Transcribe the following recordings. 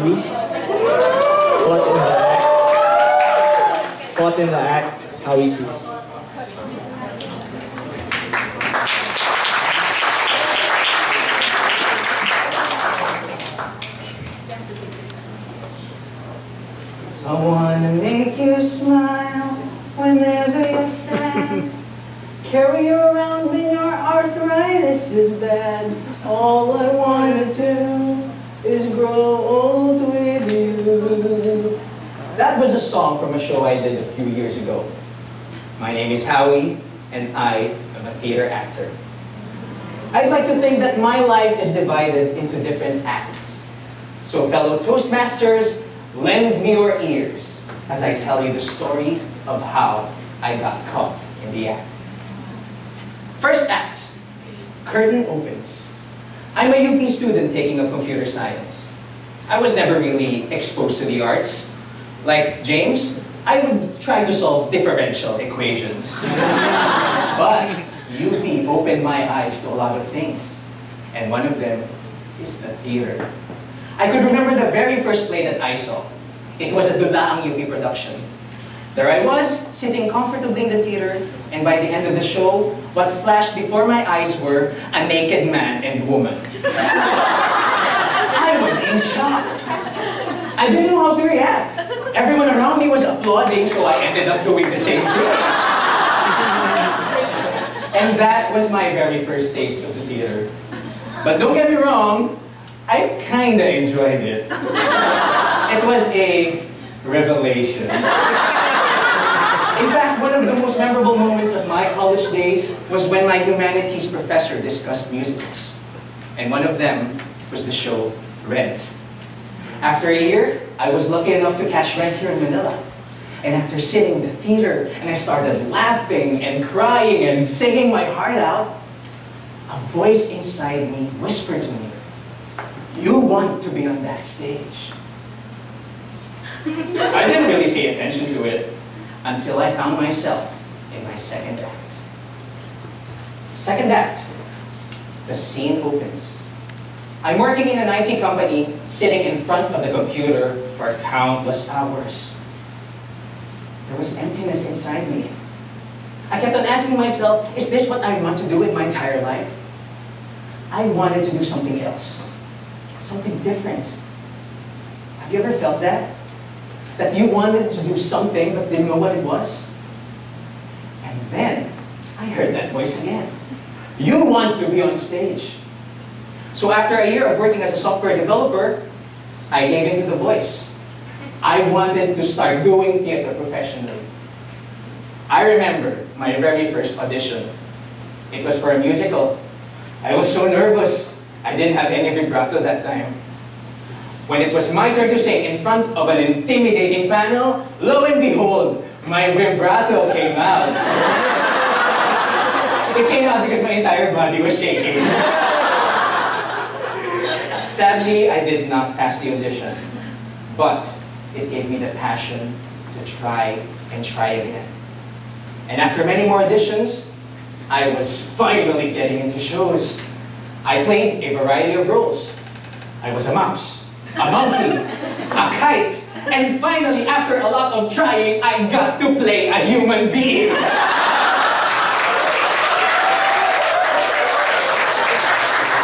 Cruz. Caught in the act, Howie Cruz. I wanna make you smile whenever you're sad. Carry you around when your arthritis is bad. All I wanna do is grow old with you. That was a song from a show I did a few years ago. My name is Howie, and I am a theater actor. I'd like to think that my life is divided into different acts. So fellow Toastmasters, lend me your ears as I tell you the story of how I got caught in the act. First act, curtain opens. I'm a UP student taking up computer science. I was never really exposed to the arts. Like James, I would try to solve differential equations. But UP opened my eyes to a lot of things. And one of them is the theater. I could remember the very first play that I saw. It was a Dulaang UP production. There I was, sitting comfortably in the theater, and by the end of the show, what flashed before my eyes were a naked man and woman. I was in shock. I didn't know how to react. Everyone around me was applauding, so I ended up doing the same thing. And that was my very first taste of the theater. But don't get me wrong, I kinda enjoyed it. It was a revelation. In fact, one of the most memorable moments of my college days was when my humanities professor discussed musicals. And one of them was the show Rent. After a year, I was lucky enough to catch Rent here in Manila. And after sitting in the theater, and I started laughing and crying and singing my heart out, a voice inside me whispered to me, "You want to be on that stage." I didn't really pay attention to it until I found myself in my second act. Second act, the scene opens. I'm working in an IT company, sitting in front of the computer for countless hours. There was emptiness inside me. I kept on asking myself, is this what I want to do with my entire life? I wanted to do something else, something different. Have you ever felt that? That you wanted to do something but didn't know what it was? And then, I heard that voice again. You want to be on stage. So after a year of working as a software developer, I gave in to the voice. I wanted to start doing theater professionally. I remember my very first audition. It was for a musical. I was so nervous. I didn't have any vibrato that time. When it was my turn to sing in front of an intimidating panel, lo and behold, my vibrato came out. It came out because my entire body was shaking. Sadly, I did not pass the audition, but it gave me the passion to try and try again. And after many more auditions, I was finally getting into shows. I played a variety of roles. I was a mouse, a monkey, a kite, and finally, after a lot of trying, I got to play a human being.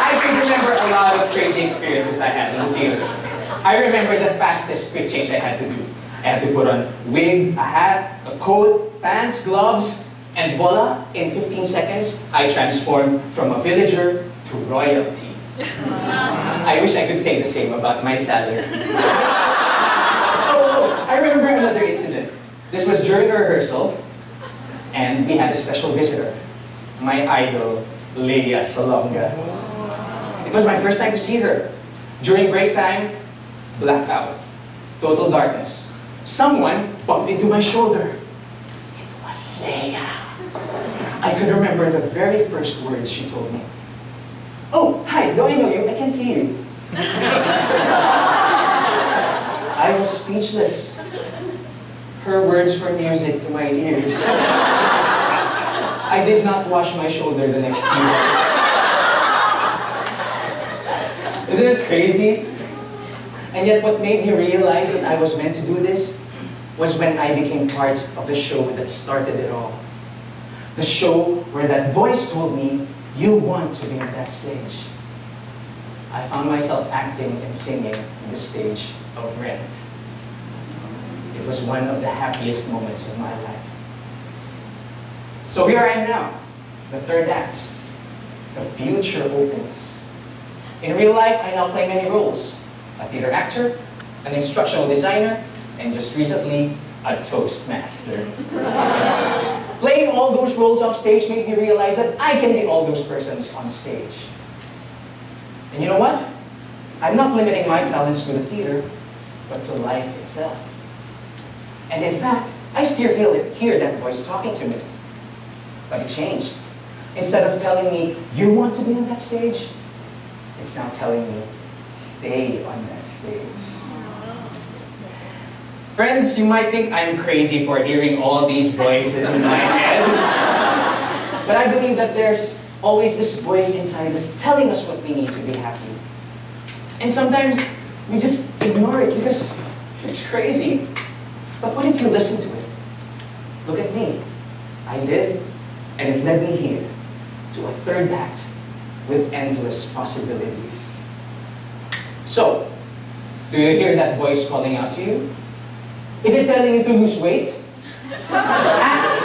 I can remember a lot of crazy experiences I had in the theater. I remember the fastest quick change I had to do. I had to put on a wig, a hat, a coat, pants, gloves, and voila, in 15 seconds, I transformed from a villager to royalty. I wish I could say the same about my salary. Oh, I remember another incident. This was during a rehearsal, and we had a special visitor, my idol, Leia Salonga. It was my first time to see her. During break time, blackout, total darkness. Someone bumped into my shoulder. It was Leia. I could remember the very first words she told me. "Oh, hi, do I know you? I can't see you." I was speechless. Her words were music to my ears. I did not wash my shoulder the next few days. Isn't it crazy? And yet what made me realize that I was meant to do this was when I became part of the show that started it all. The show where that voice told me, you want to be on that stage. I found myself acting and singing on the stage of Rent. It was one of the happiest moments of my life. So here I am now, the third act. The future opens. In real life, I now play many roles. A theater actor, an instructional designer, and just recently, a Toastmaster. Playing all those roles off stage made me realize that I can be all those persons on stage. And you know what? I'm not limiting my talents to the theater, but to life itself. And in fact, I still hear that voice talking to me. But it changed. Instead of telling me, you want to be on that stage, it's now telling me, stay on that stage. Friends, you might think I'm crazy for hearing all these voices in my head. But I believe that there's always this voice inside us telling us what we need to be happy. And sometimes we just ignore it because it's crazy. But what if you listen to it? Look at me. I did, and it led me here to a third act with endless possibilities. So, do you hear that voice calling out to you? Is it telling you to lose weight? Act.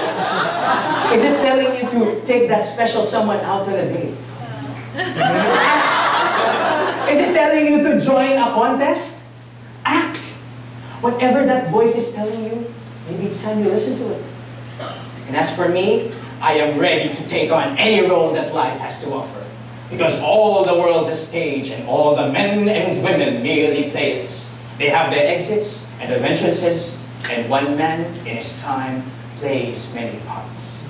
Is it telling you to take that special someone out on a date? Act. Is it telling you to join a contest? Act. Whatever that voice is telling you, maybe it's time you listen to it. And as for me, I am ready to take on any role that life has to offer. Because all the world's a stage and all the men and women merely players. They have their exits and their entrances, and one man in his time plays many parts.